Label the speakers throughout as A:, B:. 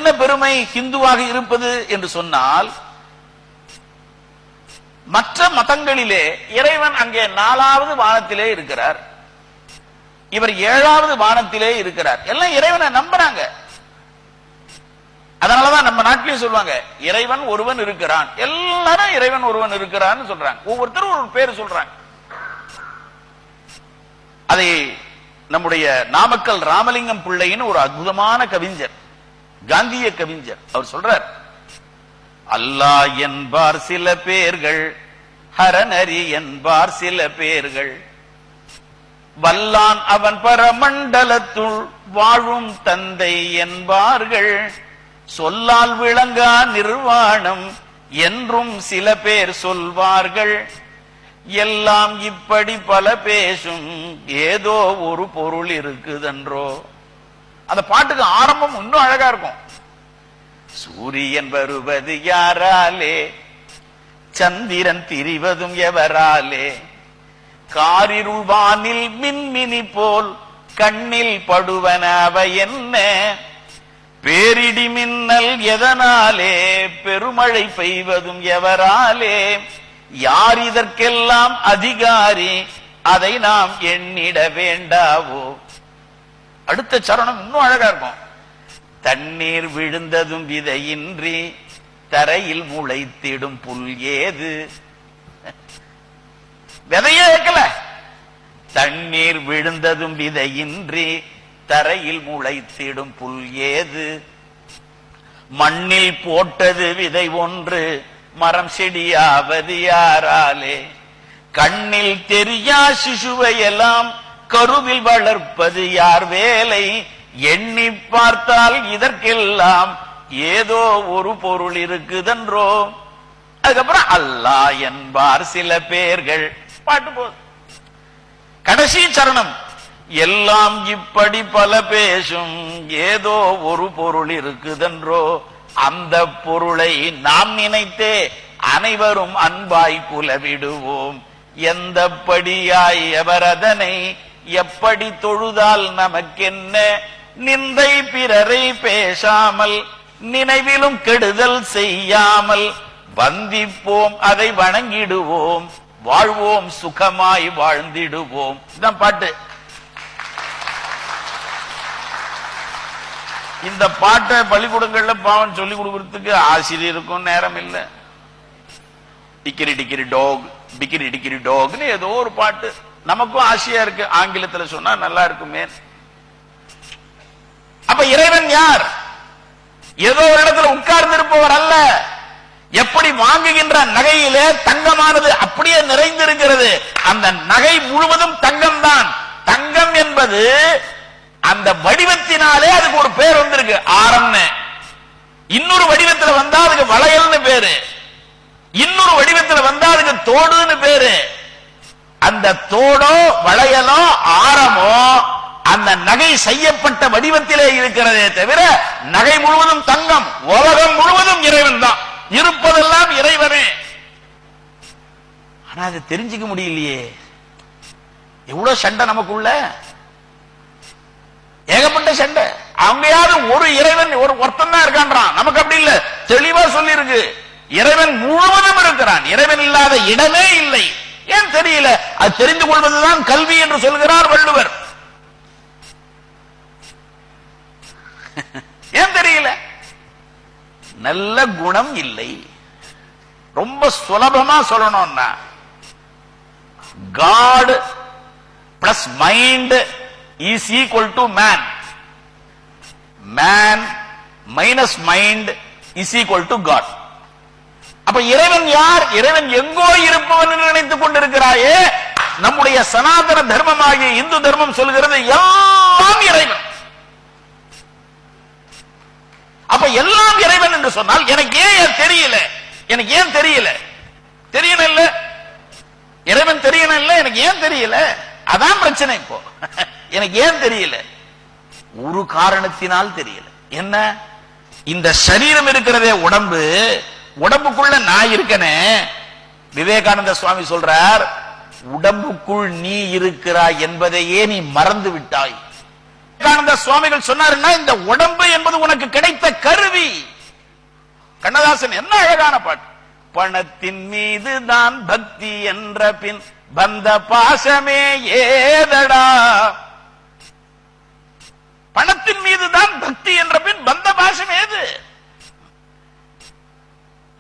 A: என்ன பெருமை ஹிந்துவாக இருப்பது என்று சொன்னால், மற்ற மதங்களிலே இறைவன் அங்கே 4வது வானத்திலே இருக்கிறார், இவர் 7வது வானத்திலே இருக்கிறார். எல்லாம் இறைவனை நம்புறாங்க. அதனாலதான் நம்ம நாட்டிலே சொல்லுவாங்க இறைவன் ஒருவன் இருக்கிறான். எல்லாரும் இறைவன் ஒருவன் இருக்கிறான்னு சொல்றாங்க. ஒவ்வொருத்தரும் ஒரு பேர் சொல்றாங்க. அதை நம்முடைய நாமக்கல் ராமலிங்கம் பிள்ளைன்னு ஒரு அற்புதமான கவிஞர், காந்திய கவிஞர், அவர் சொல்றார், அல்லாஹ் என்பார் சில பேர்கள், ஹரநரி என்பார் சில பேர்கள், வல்லான் அவன் பரமண்டலத்துள் வாழும் தந்தை என்பார்கள், சொல்லால் விளங்கா நிர்வாணம் என்றும் சில பேர் சொல்வார்கள், எல்லாம் இப்படி பல பேசும் ஏதோ ஒரு பொருள் இருக்குதென்றோ. அந்த பாட்டுக்கு ஆரம்பம் இன்னும் அழகா இருக்கும். சூரியன் வருவது யாராலே, சந்திரன் திரிவதும் எவராலே, காரிருள் வானில் மின்மினி போல் கண்ணில் படுவன அவை என்ன, பேரிடி மின்னல் எதனாலே, பெருமழை பெய்வதும் எவராலே, யார் இதற்கெல்லாம் அதிகாரி அதை நாம் எண்ணிட வேண்டாவோ. அடுத்த சரணம் இன்னும் அழகா இருக்கும். தண்ணீர் விழுந்ததும் விதையின்றி தரையில் முளைத்திடும் புல் ஏது. விதையே வைக்கல, தண்ணீர் விழுந்ததும் விதையின்றி தரையில் முளைத்திடும் புல் ஏது, மண்ணில் போட்டது விதை ஒன்று மரம் செடியாவது யாராலே, கண்ணில் தெரியா சிசுவை எல்லாம் கருவில் வளர்ப்பது யார் வேலை, எண்ணி பார்த்தால் இதற்கெல்லாம் ஏதோ ஒரு பொருள் இருக்குதென்றோ. அதுக்கப்புறம் அல்லாஹ் என்பார் சில பேர்கள். பாட்டு போது கடைசி சரணம், எல்லாம் இப்படி பல பேசும் ஏதோ ஒரு பொருள் இருக்குதென்றோ, அந்த பொருளை நாம் நினைத்தே அனைவரும் அன்பாய் குலவிடுவோம், எந்த படியாய் எவரதனை எப்படி தொழுதால் நமக்கென்ன, நிந்தை பிறரை பேசாமல் நினைவிலும் கெடுதல் செய்யாமல் வந்திப்போம் அதை வணங்கிடுவோம், வாழ்வோம் சுகமாய் வாழ்ந்திடுவோம். இதுதான் பாட்டு. இந்த பாட்டை பள்ளிக்கூடங்கள்ல பாவம் சொல்லி கொடுக்கறதுக்கு ஆசிரியருக்கும் நேரம் இல்லை. டிக்கிரி டிக்கிரி டாக், டிக்கிரி டிக்கிரி டாக்னு ஏதோ ஒரு பாட்டு நமக்கும் ஆசையா இருக்கு, ஆங்கிலத்துல சொன்னா நல்லா இருக்குமே. அப்ப இறைவன் யார்? ஏதோ ஒரு இடத்துல உட்கார்ந்து இருப்பவர் அல்ல. எப்படி வாங்குகின்ற நகையிலே தங்கமானது அப்படியே நிறைந்திருக்கிறது, அந்த நகை முழுவதும் தங்கம் தான். தங்கம் என்பது அந்த வடிவத்தினாலே அதுக்கு ஒரு பேர் வந்திருக்கு, ஆரம்னு. இன்னொரு வடிவத்தில் வந்தா அதுக்கு வளையல்னு பேரு, இன்னொரு வடிவத்தில் வந்தா அதுக்கு தோடுன்னு பேரு. அந்த தோடோ வளையலோ ஆரமோ அந்த நகை செய்யப்பட்ட வடிவத்திலே இருக்கிறதே தவிர நகை முழுவதும் தங்கம். உலகம் முழுவதும் இறைவன் தான், இருப்பதெல்லாம் இறைவனே. ஆனா அதை தெரிஞ்சுக்க முடியலையே. எவ்வளவு சண்டை நமக்குள்ள, ஏகப்பட்ட சண்டை. அவங்கயாவது ஒரு இறைவன் ஒருத்தன் தான் இருக்கான்றான், நமக்கு அப்படி இல்ல. தெளிவா சொல்லி இருக்கு, இறைவன் முழுவதும் இருக்கிறான், இறைவன் இல்லாத இடமே இல்லை. ஏன் தெரியல? அது தெரிந்து கொள்வதுதான் கல்வி என்று சொல்கிறார் வள்ளுவர். ஏன் தெரியல? நல்ல குணம் இல்லை. ரொம்ப சுலபமா சொல்லணும்னா, God plus mind is equal to man. Man minus mind is equal to God. அப்ப இறைவன் யார்? இறைவன் எங்கோ இருப்பவன் என்று நினைத்துக் கொண்டிருக்கிறாயே. நம்முடைய சனாதன தர்மமாகிய இந்து தர்மம் சொல்கிறது எல்லாம் இறைவன். அப்ப எல்லாம் இறைவன் என்று சொன்னால் எனக்கு ஏன் தெரியல? எனக்கு ஏன் தெரியல? தெரியல இல்ல, இறைவன் தெரியல இல்ல, எனக்கு ஏன் தெரியல? அதான் பிரச்சனை. இப்போ எனக்கு ஏன் தெரியல? ஒரு காரணத்தினால் தெரியல. என்ன? இந்த சரீரம் இருக்கிறதே உடம்பு, உடம்புக்குள்ள நான் இருக்கனே. விவேகானந்த சுவாமி சொல்றார், உடம்புக்குள் நீ இருக்கிறாய் என்பதையே நீ மறந்து விட்டாய். விவேகானந்த சுவாமிகள் சொன்னாருன்னா, இந்த உடம்பு என்பது உனக்கு கிடைத்த கருவி. கண்ணதாசன் என்ன அழகான பாட்டு. பணத்தின் மீது தான் பக்தி என்ற பின் பந்த பாசமே ஏதடா. பணத்தின் மீது தான் பக்தி என்ற பின் பந்த பாசம் ஏது?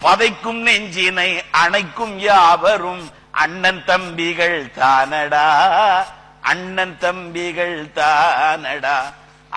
A: பதைக்கும் நெஞ்சினை அணைக்கும் யாவரும் அண்ணன் தம்பிகள் தானடா, அண்ணன் தம்பிகள் தானடா.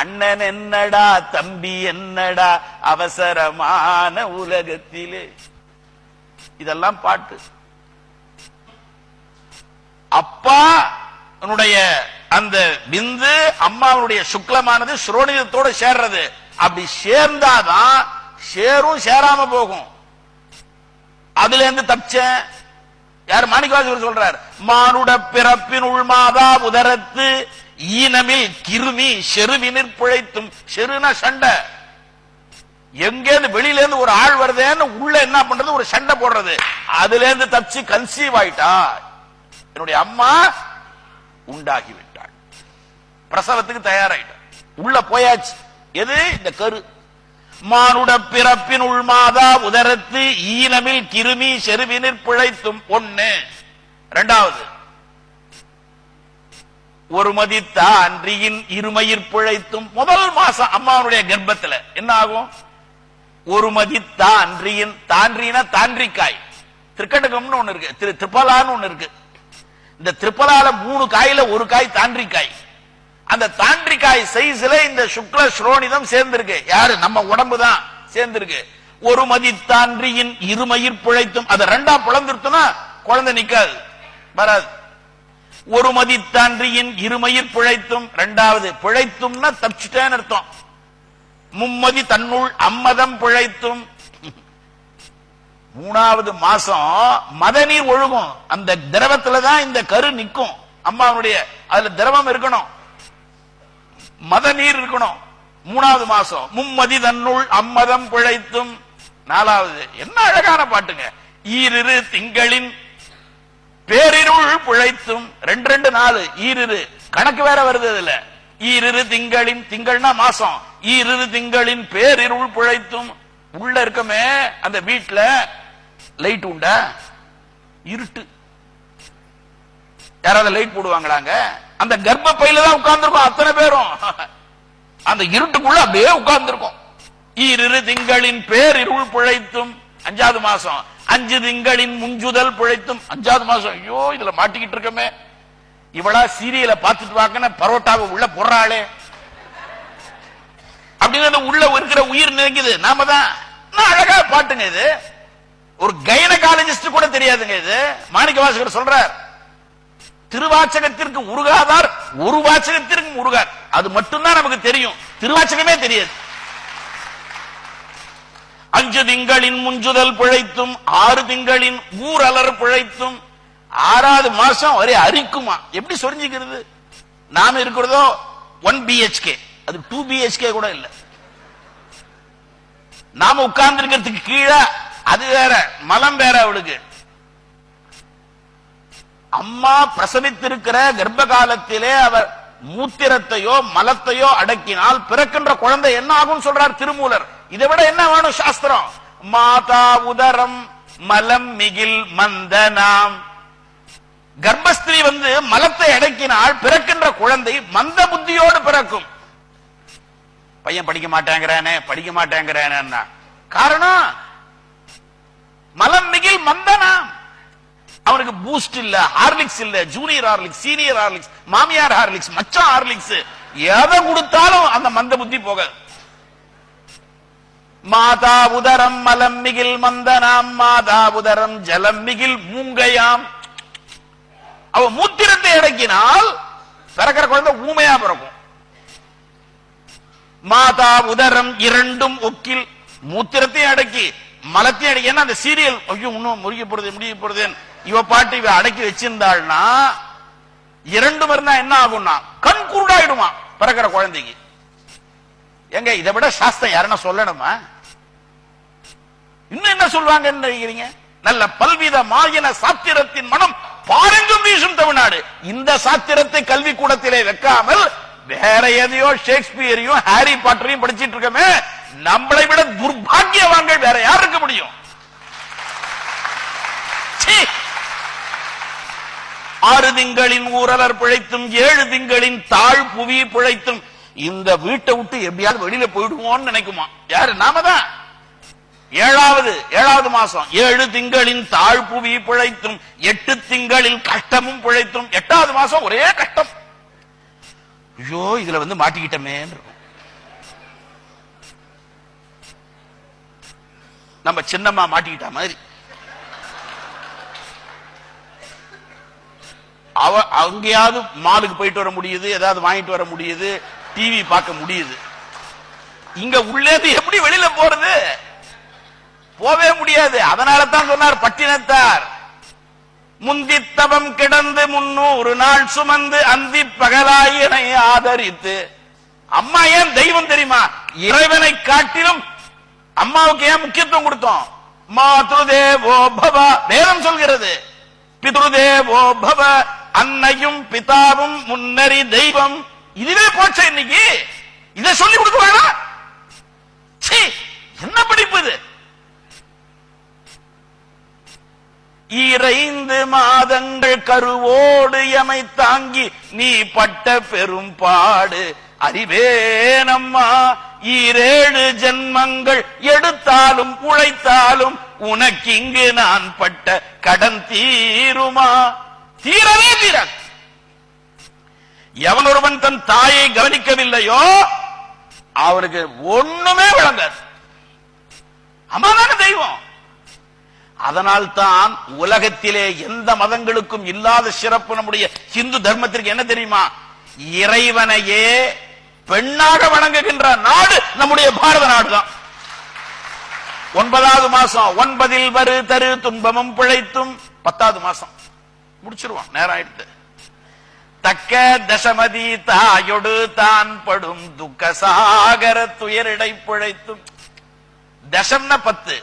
A: அண்ணன் என்னடா தம்பி என்னடா அவசரமான உலகத்திலே. இதெல்லாம் பாட்டு. அப்பா அந்த பிந்து அம்மாவுடைய சுக்லமானது ஸ்ரோணிதத்தோடு சேர்றது. அப்படி சேர்ந்தாதான் சேரும் சேராம போகும். அதுல இருந்து தப்பிச்ச யார்? மாணிக்கவாசகர் சொல்றார், மானுட பிறப்பின் உள்மாதா உதரத்து ஈனமில் கிருமி செருவினிற் பிழைத்தும். செருனா சண்டை. எங்கேருந்து வெளியில இருந்து ஒரு ஆள் வருதுன்னு உள்ள என்ன பண்றது? ஒரு சண்டை போடுறது. அதுல இருந்து தப்பிச்சு கன்சீவ் ஆயிட்டா. என்னுடைய அம்மா உண்டாகி விட்டாள், பிரசவத்துக்கு தயாராயிட்டாள், உள்ள போயாச்சு. எது? இந்த கரு. மானுட பிறப்பின் உள்மாதா உதரத்து ஈனமில் கிருமி செருவினிற் பிழைத்தும். ஒண்ணு. இரண்டாவது, ஒரு மதித்தான்றியின் இருமயிர் பிழைத்தும். முதல் மாசம் அம்மாவுடைய கர்ப்பத்துல என்ன ஆகும்? ஒரு மதித்தான்றியின், தான்றினா தாண்டிக்காய், திரிக்கட்டகம்னு ஒண்ணு இருக்கு, திரிபலான்னு ஒண்ணு இருக்கு. இந்த திரிபலால 3 காயில ஒரு காய் தாண்டிக்காய். அந்த தாண்டிக்காய் சைஸ்ல இந்த சுக்ல ஸ்ரோணிதம் சேர்ந்திருக்கு. யாரு? நம்ம உடம்பு தான் சேர்ந்திருக்கு. ஒரு மதித்தான்றியின் இருமயிர் பிழைத்தும். அதை ரெண்டா பிளந்துருத்துனா குழந்தை நிக்காது, வராது. ஒரு மதித்தான்றியின் இருமயிர் பிழைத்தும். இரண்டாவது, பிழைத்தும்னா தப்பிச்சுட்டேன்னு அர்த்தம். மும்மதி தன்னுள் அம்மதம் பிழைத்தும். 3வது மாசம் மதநீர் ஒழுகும். அந்த திரவத்துலதான் இந்த கரு நிக்கும். அம்மாவுடைய அதுல திரவம் இருக்கணும், மதநீர் இருக்கணும். 3வது மாசம் மும்மதி தன்னுள் அம்மதம் பிழைத்தும். 4வது, என்ன அழகான பாட்டுங்க. ஈரிரு திங்களின் பேரிருள் பிழைத்தும். 2 2 4 ஈரிரு கணக்கு வேற வருது அதுல. ஈரிரு திங்களின், திங்கள்னா மாசம், ஈரிரு திங்களின் பேரிருள் பிழைத்தும். உள்ள இருக்கமே அந்த வீட்டுல லைட் உண்டா? இருட்டு. யாராவது லைட் போடுவாங்களாங்க? அந்த கர்ப்ப பையில தான் உட்கார்ந்துருக்கோம் அத்தனை பேரும். அந்த இருட்டுக்குள்ள அப்படியே உட்கார்ந்துருக்கோம். ஈரிரு திங்களின் பேரிருள் பிழைத்தும். 5வது மாசம் 5 திங்களின் முஞ்சுதல் பிழைத்தும். 5வது மாசம், ஐயோ இதுல மாட்டிக்கிட்டு இருக்கமே, இவளா சீரியலை பார்த்துட்டு வாக்கின பரோட்டாவை உள்ள போடுறாளே அப்படின்னு உள்ள இருக்கிற உயிர் நினைக்குது. நாம தான். அழகா பாட்டுங்க இது. ஒரு கைனகாலஜிஸ்ட் கூட தெரியாதுங்க இது. மாணிக்கவாசகர் சொல்றார், திருவாச்சகத்திற்கு உருகாதார் ஒரு வாச்சகத்திற்கும் உருகார். அது மட்டும்தான் நமக்கு தெரியும், திருவாச்சகமே தெரியாது. 5 திங்களின் முஞ்சுதல் பிழைத்தும். 6 திங்களின் ஊரலர் பிழைத்தும். 6வது மாசம் ஒரே அரிக்குமா. எப்படி சொரிஞ்சுக்கிறது? நாம இருக்கிறதோ 1 BHK, அது 2 BHK கூட இல்ல. நாம உட்கார்ந்து இருக்கிறதுக்கு கீழே அது வேற, மலம் வேற அவளுக்கு. அம்மா பிரசவித்திருக்கிற கர்ப்ப காலத்திலே அவர் மூத்திரத்தையோ மலத்தையோ அடக்கினால் பிறக்கின்ற குழந்தை என்ன ஆகும் சொல்றார் திருமூலர். இதை விட என்ன வேணும் சாஸ்திரம்? மாதா உதரம் மலம் மிகில் மந்தனாம். கர்ப்பஸ்திரீ மலத்தை அடக்கினால் பிறக்கின்ற குழந்தை மந்த புத்தியோடு பிறக்கும். பையன் படிக்க மாட்டேங்கிறானே காரணம் மலம் மிகில் மந்தனாம். அவனுக்கு பூஸ்ட் இல்ல, ஹார்லிக்ஸ் இல்ல, ஜூனியர் ஹார்லிக்ஸ், சீனியர் ஹார்லிக்ஸ், மாமியார் ஹார்லிக்ஸ், மச்சான் ஹார்லிக்ஸ், எதை கொடுத்தாலும் அந்த மந்த புத்தி போகாது. மாதா உதரம் மலம் மிகில் மந்தனாம், மாதா உதரம் ஜலம் மிகில் மூங்கையாம். அவ மூத்திரத்தை அடக்கினால் பிறக்கிற குழந்தை ஊமையா பிறக்கும். மாதா உதரம் இரண்டும் ஒக்கில், மூத்திரத்தையும் அடக்கி மலத்தையும் அடக்கி. ஏன்னா அந்த சீரியல் ஐயோ இன்னும் முடிய போறது இவ பாட்டு இவ அடக்கி வச்சிருந்தாள்னா இரண்டும் இருந்தா என்ன ஆகும்னா கண் குருடாயிடுமா பிறக்கிற குழந்தைக்கு. எங்க இதை விட சாஸ்திரம் யாருன்னா சொல்லணுமா? இன்னும் என்ன சொல்லுவாங்கன்னு நினைக்கிறீங்க? நல்ல பல்வித மாயின சாத்திரத்தின் மனம் பாரெங்கும் வீசும் தமிழ்நாடு. இந்த சாத்திரத்தை கல்வி கூடத்திலே வைக்காமல் வேற எதையோ ஷேக்ஸ்பியரையும் ஹாரி பாட்டரையும் படிச்சிட்டு இருக்கமே, நம்மளை விட துர்பாக்கியவான்கள் வேற யார் இருக்க முடியும்? 6 திங்களின் ஊரலர் பிழைத்தும் 7 திங்களின் தாழ் புவி பிழைத்தும் இந்த வீட்டை விட்டு எப்படியாவது வெளியில போயிடுவோம்னு நினைக்குமா? யாரு? நாம தான். 7வது மாசம் 7 திங்களின் தாழ் புவி பிழைத்தும் 8 திங்களில் கஷ்டமும் பிழைத்தும் 8வது மாசம் ஒரே கஷ்டம். ஐயோ, இதுல வந்து மாட்டிக்கிட்டமே. நம்ம சின்னம்மா மாட்டிக்கிட்ட மாதிரி அங்கேயாவது மாலுக்கு போயிட்டு வர முடியுது, ஏதாவது வாங்கிட்டு வர முடியுது, டிவி பார்க்க முடியுது. இங்க உள்ளே எப்படி வெளியில போறது? போவே முடியாது. அதனால தான் சொன்னார் பட்டினத்தார், முந்தித்தவம் கிடந்து 300 நாள் சுமந்து அந்தி பகலாயினை ஆதரித்து. அம்மா ஏன் தெய்வம் தெரியுமா? இறைவனை காட்டிலும் அம்மாவுக்கு ஏன் முக்கியத்துவம் கொடுத்தோம்? மாத்ருதேவோ பவ வேதம் சொல்கிறது. பித்ருதேவோ பவ, அன்னையும் பிதாவும் முன்னறி தெய்வம். இதுவே போச்சு. இன்னைக்கு இதை சொல்லி கொடுக்குவாங்க. என்ன படிப்பு இது? 2 மாதங்கள் கருவோடு எமை தாங்கி நீ பட்ட பெரும் பாடு அறிவேனம்மா. 7 ஜென்மங்கள் எடுத்தாலும் உழைத்தாலும் உனக்கு இங்கு நான் பட்ட கடன் தீருமா? தீரவே தீராது. எவன் ஒருவன் தன் தாயை கவனிக்கவில்லையோ அவருக்கு ஒண்ணுமே விளங்காது. அம்மாதான தெய்வம். அதனால் தான் உலகத்திலே எந்த மதங்களுக்கும் இல்லாத சிறப்பு நம்முடைய இந்து தர்மத்திற்கு என்ன தெரியுமா? இறைவனையே பெண்ணாக வணங்குகின்ற நாடு நம்முடைய பாரத நாடு தான். 9வது மாசம் 9ல் வரு தரு துன்பமும் பிழைத்தும் 10வது மாசம் முடிச்சிருவான். நேரம் ஆயிடுத்து. தக்க தசமதி தாயொடு தான் படும் துக்க சாகர துயரிடை பிழைத்தும். தசம்னா 10,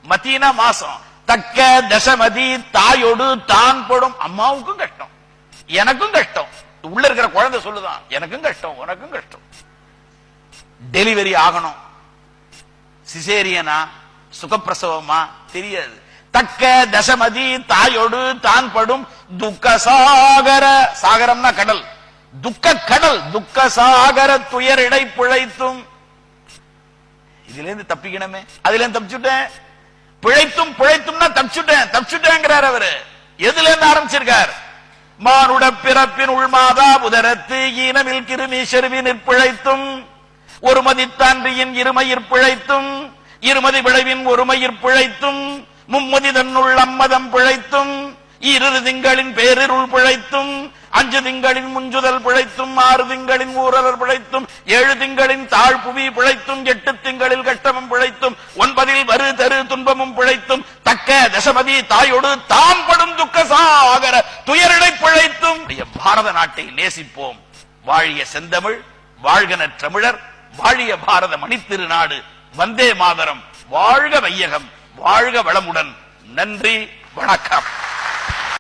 A: மதீனா மாசம். தக்க தசமதி தாயோடு தான் படும். அம்மாவுக்கும் கஷ்டம், எனக்கும் கஷ்டம். உள்ள இருக்கிற குழந்தை சொல்லுதான், எனக்கும் கஷ்டம், உனக்கும் கஷ்டம். டெலிவரி ஆகணும், சிசேரியனா சுகப்பிரசவமா தெரியாது. தக்க தசமதி தாயோடு தான் படும் துக்க சாகர. சாகரம்னா கடல், துக்க கடல். துக்க சாகர துயரிடை பிழைத்தும். இதுல இருந்து தப்பிக்கணுமே, அதுல இருந்து தப்பிச்சுட்டேன். பிழைத்தும் பிழைத்தும்னா தப்பிச்சுட்டேங்கிறார் அவரு. எதுல இருந்து ஆரம்பிச்சிருக்கார்? மானுட பிறப்பின் உள்மாதா புதரத்து ஈனமில் கிருமி செருவினிற் பிழைத்தும். ஒருமதி தான்றியின் இருமயிர் பிழைத்தும். இருமதி விளைவின் ஒருமயிர் பிழைத்தும். மும்மதி தன்னுள் அம்மதம் பிழைத்தும். 2 திங்களின் பேரிருள் பிழைத்தும். 5 திங்களின் முஞ்சுதல் பிழைத்தும். 6 திங்களின் ஊரலர் பிழைத்தும். 7 திங்களின் தாழ் புவி பிழைத்தும். 8 திங்களில் கஷ்டமும் பிழைத்தும். 9ல் வரு தரு துன்பமும் பிழைத்தும். தக்க தசமதி தாயோடு தாம் படும் துக்க சாகர துயரிடை பிழைத்தும். பாரத நாட்டை நேசிப்போம். வாழிய செந்தமிழ், வாழ்கன தமிழர், வாழிய பாரத மணித்திருநாடு. வந்தே மாதரம். வாழ்க வையகம், வாழ்க வளமுடன். நன்றி, வணக்கம்.